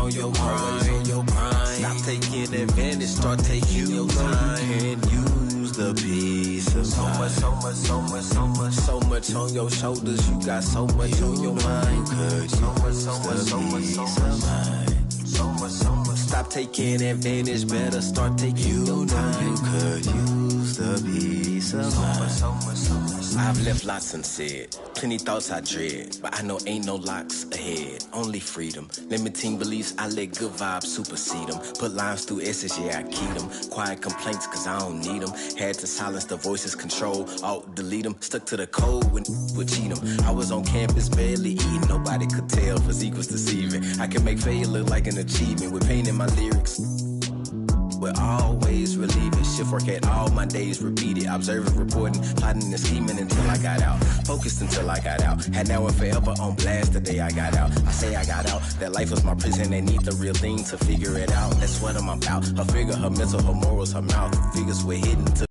on your grind. Stop taking advantage, start taking your time. And use the peace of mind. So much on your shoulders, you got so much on your mind. Stop taking advantage, better start taking your time. You could use the peace of mind. I've left lots unsaid, plenty thoughts I dread, but I know ain't no locks ahead, only freedom. Limiting beliefs, I let good vibes supersede them. Put lines through S's, yeah, I keep them. Quiet complaints, cause I don't need them. Had to silence the voices, control, alt, delete them. Stuck to the code when would cheat them. I was on campus, barely eating, nobody could tell physique was deceiving. I can make failure look like an achievement with pain in my lyrics. We're always relieving. Shift work at all my days repeated. Observing, reporting, plotting and scheming until I got out. Focused until I got out. Had now and forever on blast the day I got out. I say I got out. That life was my prison. They need the real thing to figure it out. That's what I'm about. Her figure, her mental, her morals, her mouth. Figures were hidden to.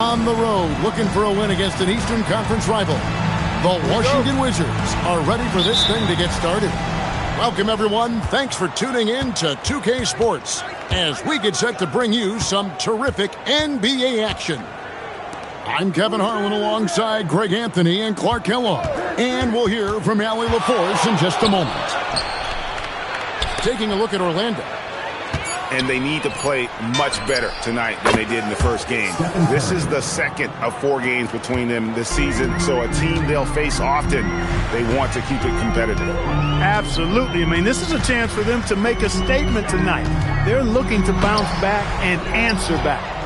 On the road, looking for a win against an Eastern Conference rival. The Washington Wizards are ready for this thing to get started. Welcome, everyone. Thanks for tuning in to 2K Sports as we get set to bring you some terrific NBA action. I'm Kevin Harlan alongside Greg Anthony and Clark Kellogg. And we'll hear from Allie LaForce in just a moment. Taking a look at Orlando. And they need to play much better tonight than they did in the first game. This is the second of 4 games between them this season, so a team they'll face often. They want to keep it competitive. Absolutely. I mean, this is a chance for them to make a statement tonight. They're looking to bounce back and answer back.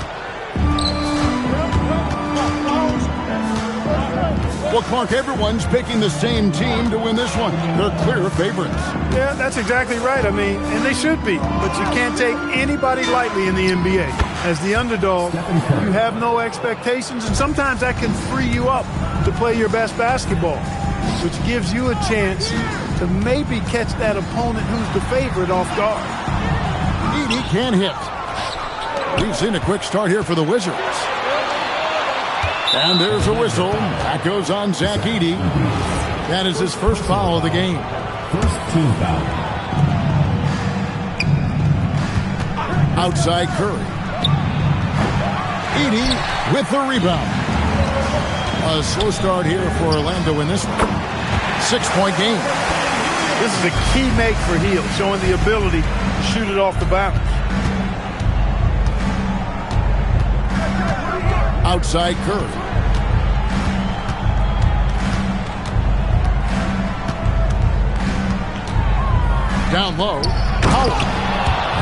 Well, Clark, everyone's picking the same team to win this one. They're clear favorites. Yeah, that's exactly right. I mean, and they should be. But you can't take anybody lightly in the NBA. As the underdog, you have no expectations, and sometimes that can free you up to play your best basketball, which gives you a chance to maybe catch that opponent who's the favorite off guard. He can hit. We've seen a quick start here for the Wizards. And there's a whistle. That goes on Zach Edey. That is his first foul of the game. First team foul. Outside Curry. Edey with the rebound. A slow start here for Orlando in this one. 6-point game. This is a key make for Hield, showing the ability to shoot it off the bounce. Outside Curry. Down low, Howard.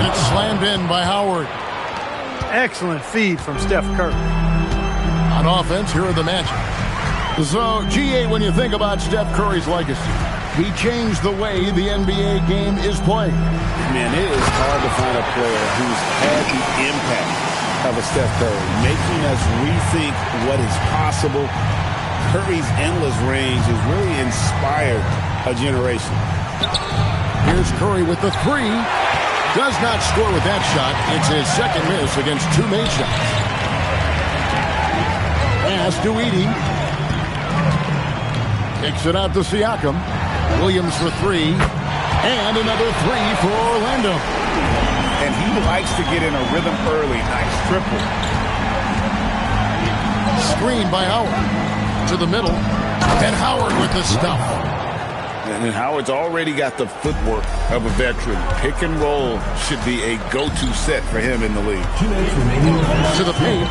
And it's slammed in by Howard. Excellent feed from Steph Curry. On offense, here are the Magic. So, GA, when you think about Steph Curry's legacy, he changed the way the NBA game is played. Man, it is hard to find a player who's had the impact of a Steph Curry, making us rethink what is possible. Curry's endless range has really inspired a generation. Here's Curry with the three. Does not score with that shot. It's his second miss against 2 made shots. Pass to Edey. Kicks it out to Siakam. Williams for 3. And another 3 for Orlando. likes to get in a rhythm early. Nice triple. Screen by Howard. To the middle. And Howard with the stuff. And Howard's already got the footwork of a veteran. Pick and roll should be a go-to set for him in the league. To the paint.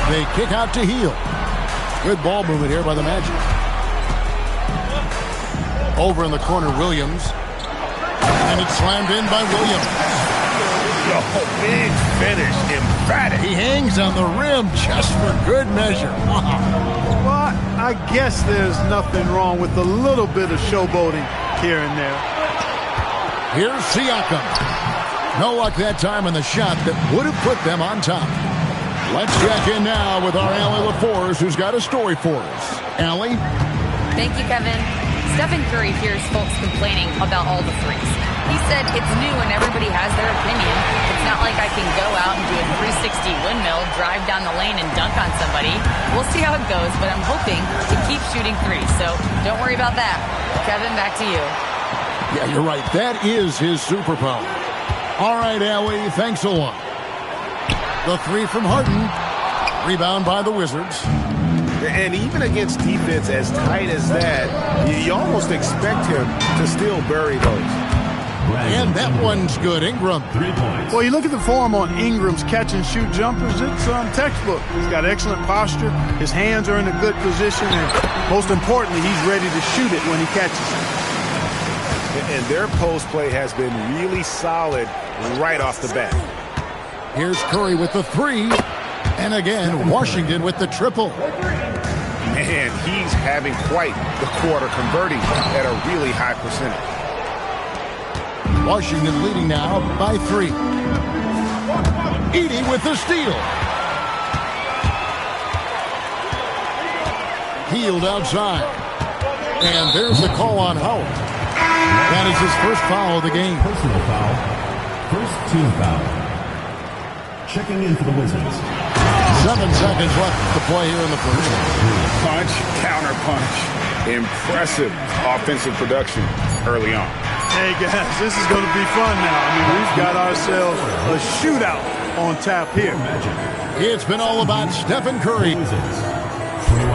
They kick out to Hield. Good ball movement here by the Magic. Over in the corner, Williams. And it's slammed in by Williams. Oh, big finish. Emphatic. He hangs on the rim just for good measure. Well, I guess there's nothing wrong with a little bit of showboating here and there. Here's Siakam. No luck that time on the shot that would have put them on top. Let's check in now with our Allie LaForce, who's got a story for us. Allie? Thank you, Kevin. Stephen Curry hears folks complaining about all the threes. He said it's new and everybody has their opinion. It's not like I can go out and do a 360 windmill, drive down the lane, and dunk on somebody. We'll see how it goes, but I'm hoping to keep shooting threes, so don't worry about that. Kevin, back to you. Yeah, you're right. That is his superpower. All right, Allie, thanks a lot. The three from Harden. Rebound by the Wizards. And even against defense as tight as that, you almost expect him to still bury those. And that one's good. Ingram. 3 points. Well, you look at the form on Ingram's catch-and-shoot jumpers, it's textbook. He's got excellent posture. His hands are in a good position. And most importantly, he's ready to shoot it when he catches it. And their post play has been really solid right off the bat. Here's Curry with the three. And again, Washington with the triple. Man, he's having quite the quarter, converting at a really high percentage. Washington leading now by 3. Edey with the steal. Hield outside. And there's the call on Howard. That is his first foul of the game. Personal foul. First team foul. Checking in for the Wizards. 7 seconds left to play here in the first. Punch, counter punch. Impressive offensive production early on. Hey, guys, this is going to be fun now. I mean, we've got ourselves a shootout on tap here. It's been all about Stephen Curry. Wizards. 21.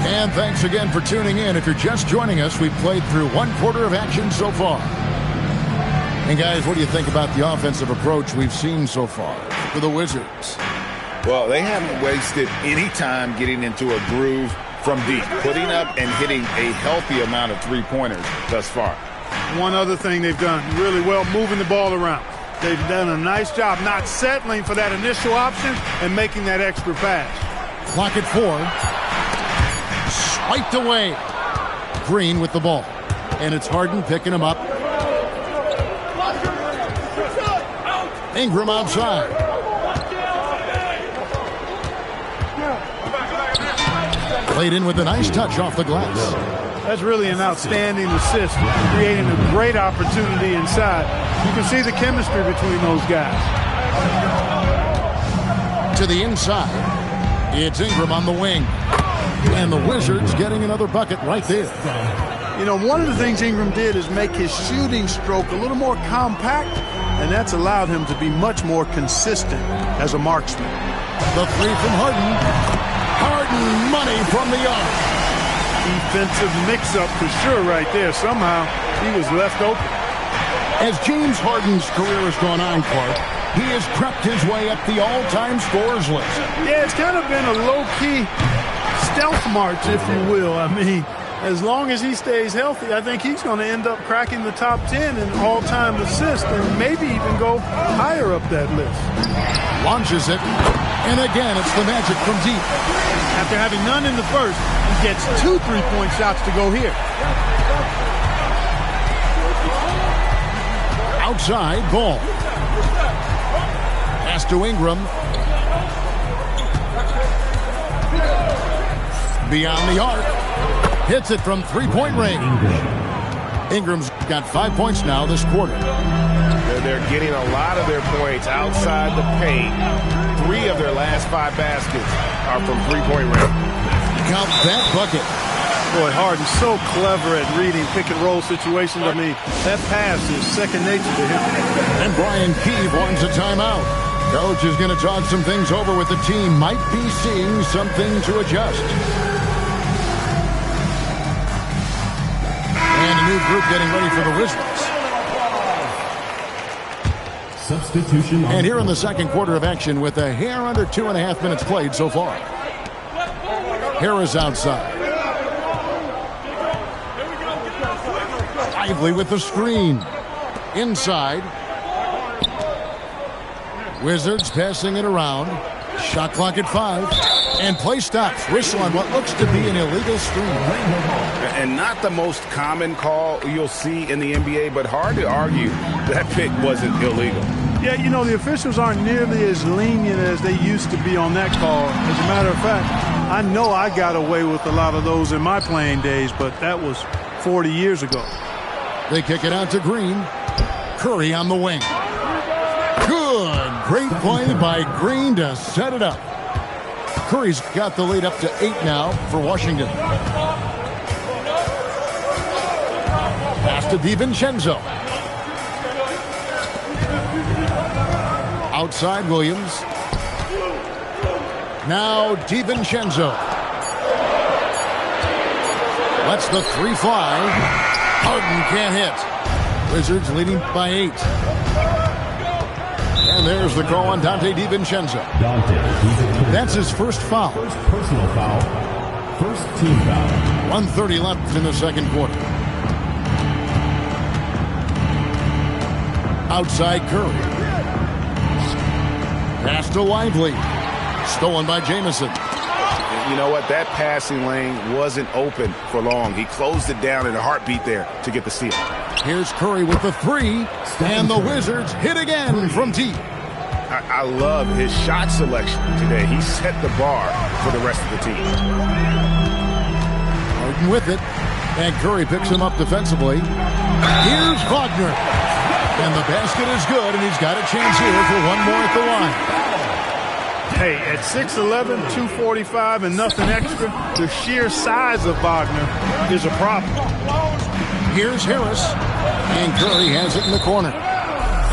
And thanks again for tuning in. If you're just joining us, we've played through 1/4 of action so far. And guys, what do you think about the offensive approach we've seen so far for the Wizards? Well, they haven't wasted any time getting into a groove from deep, putting up and hitting a healthy amount of three-pointers thus far. One other thing they've done really well, moving the ball around. They've done a nice job not settling for that initial option and making that extra pass. Clock at 4. Swiped away. Green with the ball. And it's Harden picking him up. Ingram outside. Played in with a nice touch off the glass. That's really an outstanding assist, creating a great opportunity inside. You can see the chemistry between those guys. To the inside. It's Ingram on the wing. And the Wizards getting another bucket right there. You know, one of the things Ingram did is make his shooting stroke a little more compact, and that's allowed him to be much more consistent as a marksman. The three from Harden. Harden money from the arc. Defensive mix-up for sure right there. Somehow he was left open. As James Harden's career has gone on, Clark, he has crept his way up the all-time scorers list. Yeah, it's kind of been a low-key stealth march, if you will. I mean, as long as he stays healthy, I think he's going to end up cracking the top 10 in all-time assists and maybe even go higher up that list. Launches it, and again, it's the Magic from deep. After having none in the first, he gets 2 3-point shots to go here. Outside, ball. Pass to Ingram. Beyond the arc. Hits it from 3-point range. Ingram's got 5 points now this quarter. They're getting a lot of their points outside the paint. 3 of their last 5 baskets are from 3-point range. Count that bucket. Boy, Harden so clever at reading pick-and-roll situations. I mean, that pass is second nature to him. And Brian Keefe wants a timeout. Coach is going to talk some things over with the team. Might be seeing something to adjust. And a new group getting ready for the Wizards. Substitution. And here in the second quarter of action with a hair under 2.5 minutes played so far. Harris outside. Lively with the screen. Inside. Wizards passing it around. Shot clock at 5. And play stops. Whistle on what looks to be an illegal screen. And not the most common call you'll see in the NBA, but hard to argue that pick wasn't illegal. Yeah, you know, the officials aren't nearly as lenient as they used to be on that call. As a matter of fact, I know I got away with a lot of those in my playing days, but that was 40 years ago. They kick it out to Green. Curry on the wing. Good. Great play by Green to set it up. Curry's got the lead up to 8 now for Washington. Pass to DiVincenzo. Outside Williams. Now DiVincenzo. Lets the 3 fly. Harden can't hit. Wizards leading by 8. And there's the call on Dante DiVincenzo. That's his first foul. First personal foul. First team foul. 1:30 left in the second quarter. Outside Curry. Pass to Lively. Stolen by Jamison. You know what? That passing lane wasn't open for long. He closed it down in a heartbeat there to get the steal. Here's Curry with the 3. And the Wizards hit again from deep. I love his shot selection today. He set the bar for the rest of the team. Harden with it. And Curry picks him up defensively. Here's Wagner. And the basket is good, and he's got a chance here for one more at the line. Hey, at 6'11", 245, and nothing extra, the sheer size of Wagner is a problem. Here's Harris. And Curry has it in the corner.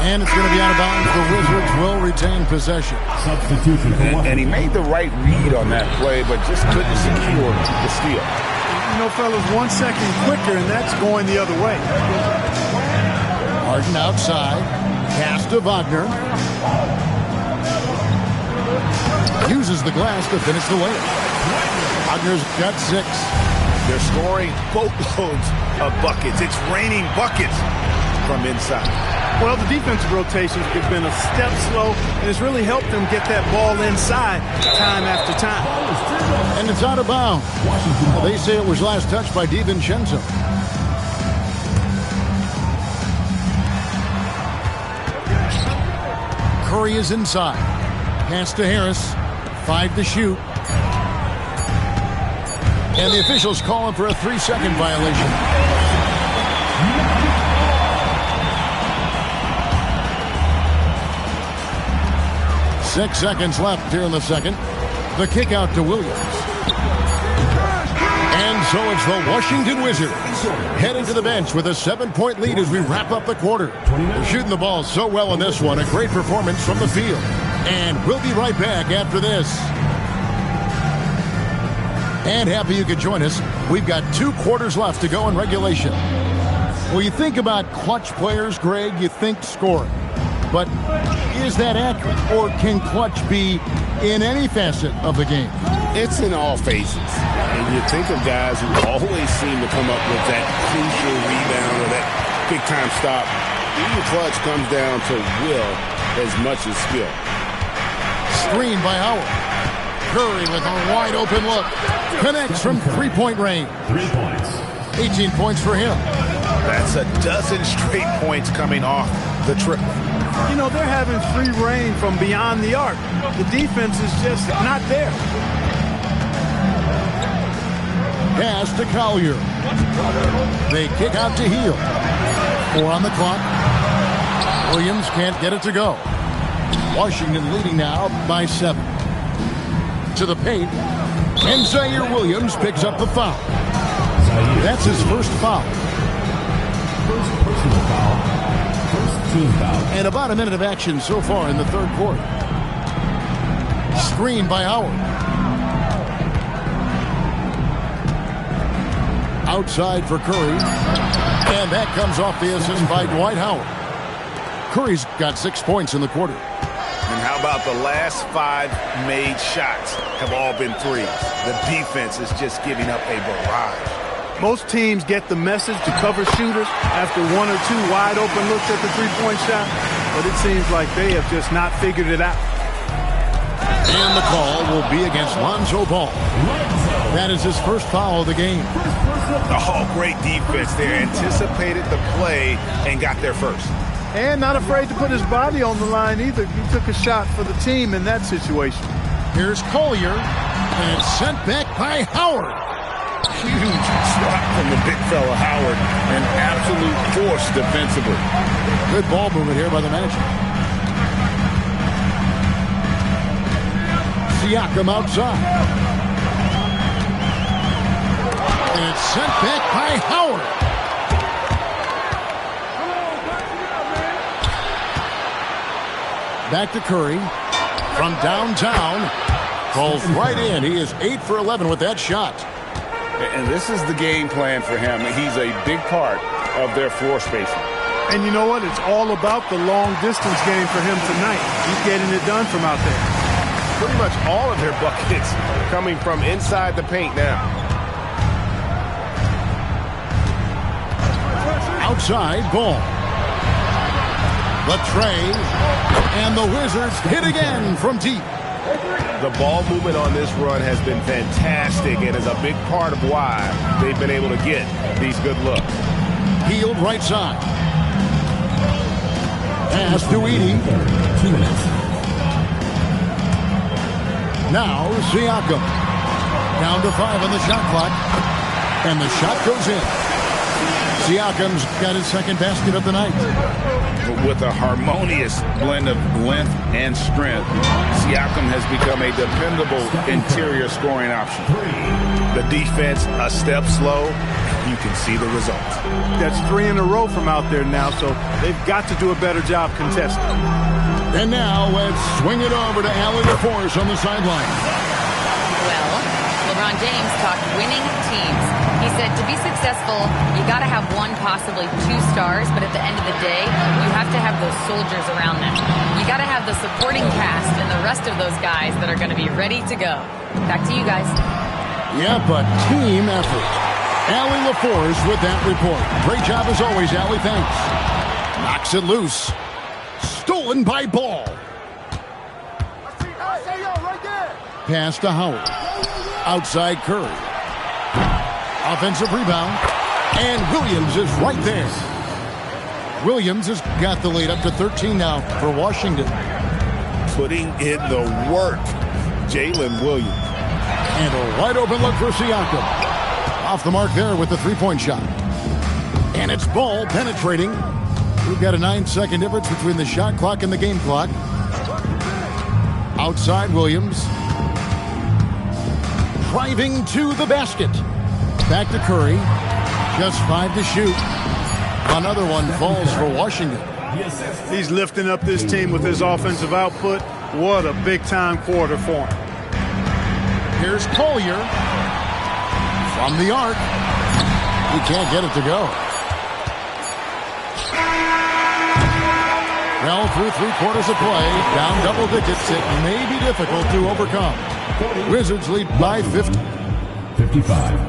And it's going to be out of bounds. The Wizards will retain possession. Substitution. And he made the right read on that play, but just couldn't secure the steal. You know, fellas, 1 second quicker, and that's going the other way. Harden outside. Pass to Wagner. Uses the glass to finish the layup. Wagner's got 6. They're scoring boatloads of buckets. It's raining buckets from inside. Well, the defensive rotations have been a step slow, and it's really helped them get that ball inside time after time. And it's out of bounds. They say it was last touched by DiVincenzo. Curry is inside. Pass to Harris. 5 to shoot. And the officials calling for a 3-second violation. Six seconds left here in the second. The kick out to Williams. And so it's the Washington Wizards heading to the bench with a 7-point lead as we wrap up the quarter. They're shooting the ball so well in this one. A great performance from the field. And we'll be right back after this. And happy you could join us. We've got 2 quarters left to go in regulation. Well, you think about clutch players, Greg, you think scoring. But is that accurate? Or can clutch be in any facet of the game? It's in all phases. And you think of guys who always seem to come up with that crucial rebound or that big-time stop. Even clutch comes down to will as much as skill. Screen by Howard. Curry with a wide-open look. Connects from 3-point range. 3 points. 18 points for him. That's a dozen straight points coming off the triple. You know, they're having free reign from beyond the arc. The defense is just not there. Pass to Collier. They kick out to Heel. 4 on the clock. Williams can't get it to go. Washington leading now by 7. To the paint. And Zaire Williams picks up the foul. That's his first foul. First personal foul. First team foul. And about a minute of action so far in the third quarter. Screen by Howard. Outside for Curry. And that comes off the assist by Dwight Howard. Curry's got 6 points in the quarter. And how about the last 5 made shots have all been threes? The defense is just giving up a barrage. Most teams get the message to cover shooters after 1 or 2 wide open looks at the three-point shot, but it seems like they have just not figured it out. And the call will be against Lonzo Ball. That is his first foul of the game. Oh, great defense there. Anticipated the play and got there first. And not afraid to put his body on the line either. He took a shot for the team in that situation. Here's Collier, and it's sent back by Howard. Huge swat from the big fella Howard. An absolute force defensively. Good ball movement here by the Magic. Siakam outside. And it's sent back by Howard. Back to Curry from downtown. Falls right in. He is 8 for 11 with that shot. And this is the game plan for him. He's a big part of their floor spacing. And you know what? It's all about the long-distance game for him tonight. He's getting it done from out there. Pretty much all of their buckets coming from inside the paint now. Outside ball. The tray. And the Wizards hit again from deep. The ball movement on this run has been fantastic and is a big part of why they've been able to get these good looks. Healed right side. Pass to Edey. 2 minutes. Now Siakam. Down to 5 on the shot clock. And the shot goes in. Siakam's got his second basket of the night. With a harmonious blend of length and strength, Siakam has become a dependable interior scoring option. The defense a step slow, you can see the result. That's 3 in a row from out there now, so they've got to do a better job contesting. And now let's swing it over to Allie LaForce on the sideline. Well, LeBron James talked winning teams. He said to be successful, you got to have 1, possibly 2 stars, but at the end of the day, you have to have those soldiers around them. You got to have the supporting cast and the rest of those guys that are going to be ready to go. Back to you guys. Yeah, but team effort. Allie LaForce with that report. Great job as always, Allie. Thanks. Knocks it loose. Stolen by Ball. Pass to Howard. Outside Curry. Offensive rebound. And Williams is right there. Williams has got the lead up to 13 now for Washington. Putting in the work, Jalen Williams. And a wide open look for Siakam. Off the mark there with the three-point shot. And it's Ball penetrating. We've got a 9-second difference between the shot clock and the game clock. Outside Williams. Driving to the basket. Back to Curry. Just 5 to shoot. Another one falls for Washington. He's lifting up this team with his offensive output. What a big-time quarter for him. Here's Collier. From the arc. He can't get it to go. Well, through 3/4 of play, down double digits, it may be difficult to overcome. Wizards lead by 50. 55.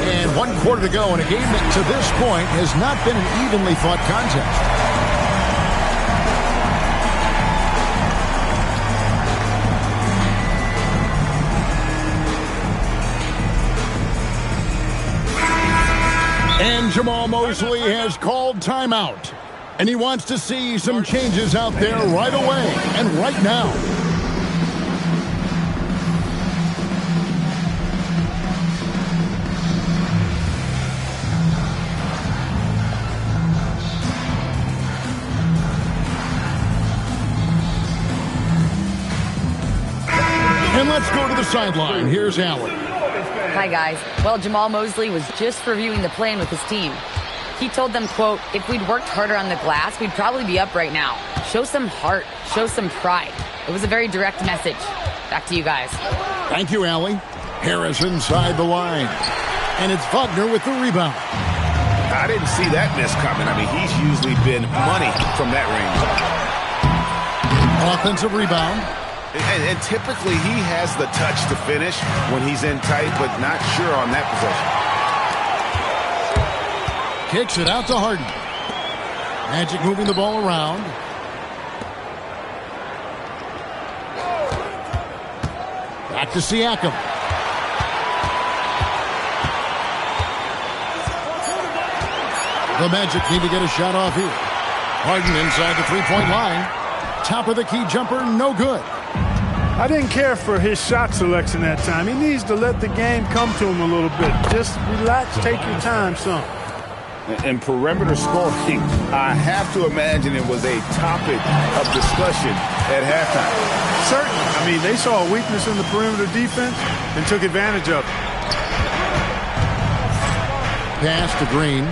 And 1 quarter to go in a game that to this point has not been an evenly fought contest. And Jamal Mosley has called timeout. And he wants to see some changes out there right away and right now. And let's go to the sideline, here's Allen. Hi, guys. Well, Jamal Mosley was just reviewing the plan with his team. He told them, quote, if we'd worked harder on the glass, we'd probably be up right now. Show some heart. Show some pride. It was a very direct message. Back to you guys. Thank you, Allie. Harris inside the line. And it's Wagner with the rebound. I didn't see that miss coming. I mean, he's usually been money from that range. Offensive rebound. And typically he has the touch to finish when he's in tight, but not sure on that possession. Kicks it out to Harden. Magic moving the ball around. Back to Siakam. The Magic need to get a shot off here. Harden inside the three-point line. Top of the key jumper, no good. I didn't care for his shot selection that time. He needs to let the game come to him a little bit. Just relax, take your time, son. And perimeter scoring, I have to imagine it was a topic of discussion at halftime. Certainly. I mean, they saw a weakness in the perimeter defense and took advantage of it. Pass to Green.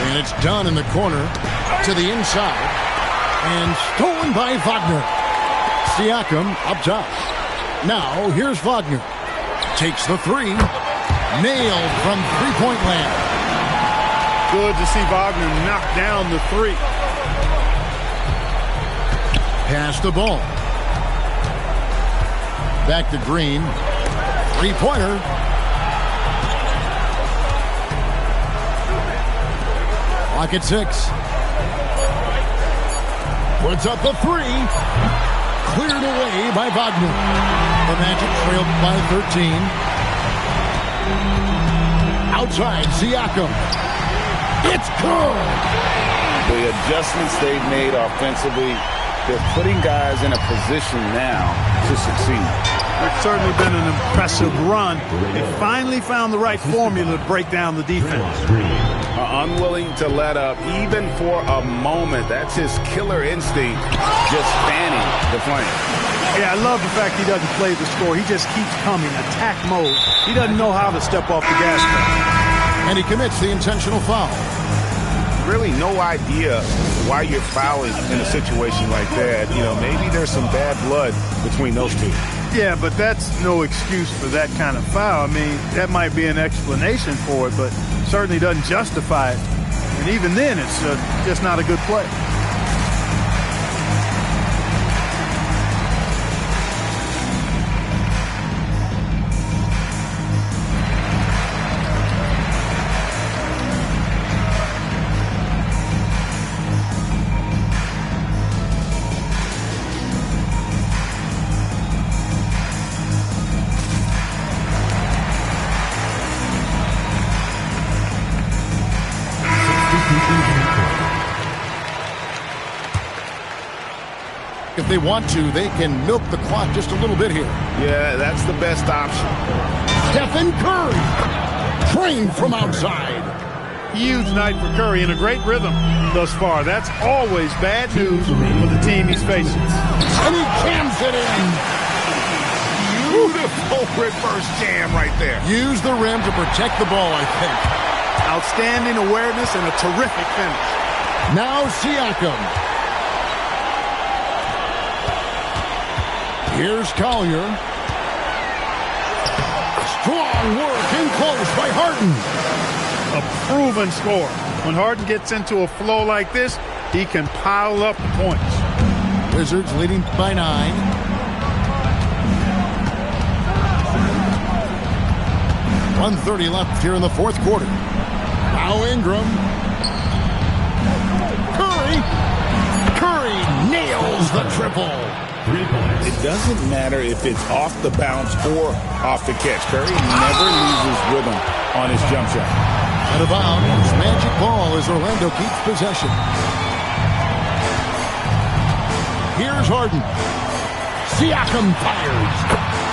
And it's done in the corner to the inside. And stolen by Wagner. Siakam up top. Now, here's Wagner. Takes the three. Nailed from three-point land. Good to see Wagner knock down the three. Pass the ball. Back to Green. Three-pointer. Clock at 6. Puts up the three. Cleared away by Wagner. The Magic trailed by 13. Outside, Siakam. It's good. The adjustments they've made offensively, they're putting guys in a position now to succeed. It's certainly been an impressive run. They finally found the right formula to break down the defense. Unwilling to let up even for a moment. That's his killer instinct, just fanning the flame. Yeah, I love the fact he doesn't play the score. He just keeps coming, attack mode. He doesn't know how to step off the gas pedal. And he commits the intentional foul. Really no idea why you're fouling in a situation like that. You know, maybe there's some bad blood between those two. Yeah, but that's no excuse for that kind of foul. I mean, that might be an explanation for it, but certainly doesn't justify it. And even then, it's just not a good play. If they want to, they can milk the clock just a little bit here. Yeah, that's the best option. Stephen Curry, trained from outside. Huge night for Curry and a great rhythm thus far. That's always bad news for the team he's facing. And he jams it in. Beautiful reverse jam right there. Use the rim to protect the ball, I think. Outstanding awareness and a terrific finish. Now Siakam. Here's Collier. Strong work in close by Harden. A proven scorer. When Harden gets into a flow like this, he can pile up points. Wizards leading by 9. .130 left here in the fourth quarter. Now Ingram. Curry nails the triple. It doesn't matter if it's off the bounce or off the catch. Curry never loses rhythm on his jump shot. Out of bounds, Magic ball as Orlando keeps possession. Here's Harden. Siakam fires.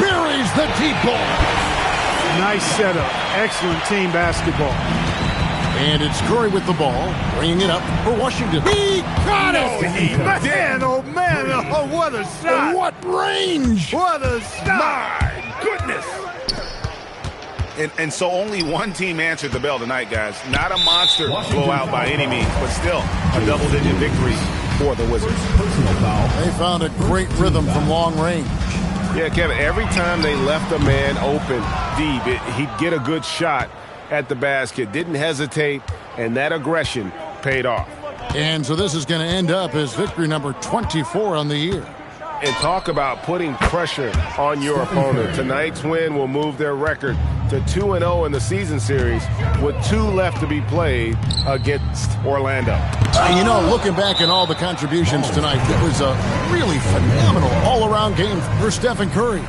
Buries the deep ball. Nice setup. Excellent team basketball. And it's Curry with the ball, bringing it up for Washington. He got it! Man, oh, man. Oh, what a shot. What range! What a shot. My goodness. And so only one team answered the bell tonight, guys. Not a monster blowout by any means, but still a double-digit victory for the Wizards. They found a great rhythm from long range. Yeah, Kevin, every time they left a man open deep, he'd get a good shot at the basket. Didn't hesitate, and that aggression paid off. And so this is going to end up as victory number 24 on the year. And talk about putting pressure on your opponent. Tonight's win will move their record to 2-0 in the season series with 2 left to be played against Orlando. You know, looking back at all the contributions tonight, it was a really phenomenal all-around game for Stephen Curry.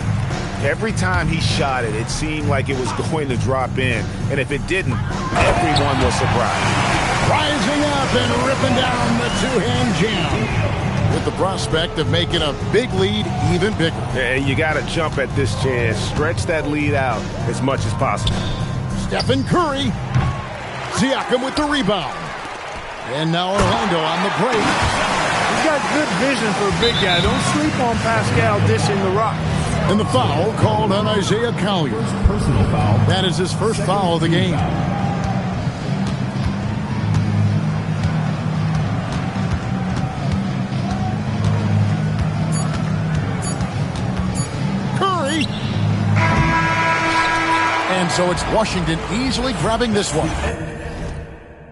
Every time he shot it, it seemed like it was going to drop in. And if it didn't, everyone was surprised. Rising up and ripping down the two-hand jam, with the prospect of making a big lead even bigger. And you got to jump at this chance. Stretch that lead out as much as possible. Stephen Curry. Siakam with the rebound. And now Orlando on the break. He's got good vision for a big guy. Don't sleep on Pascal dishing the rock. And the foul called on Isaiah Collier. Personal foul. That is his first foul of the game. And so it's Washington easily grabbing this one.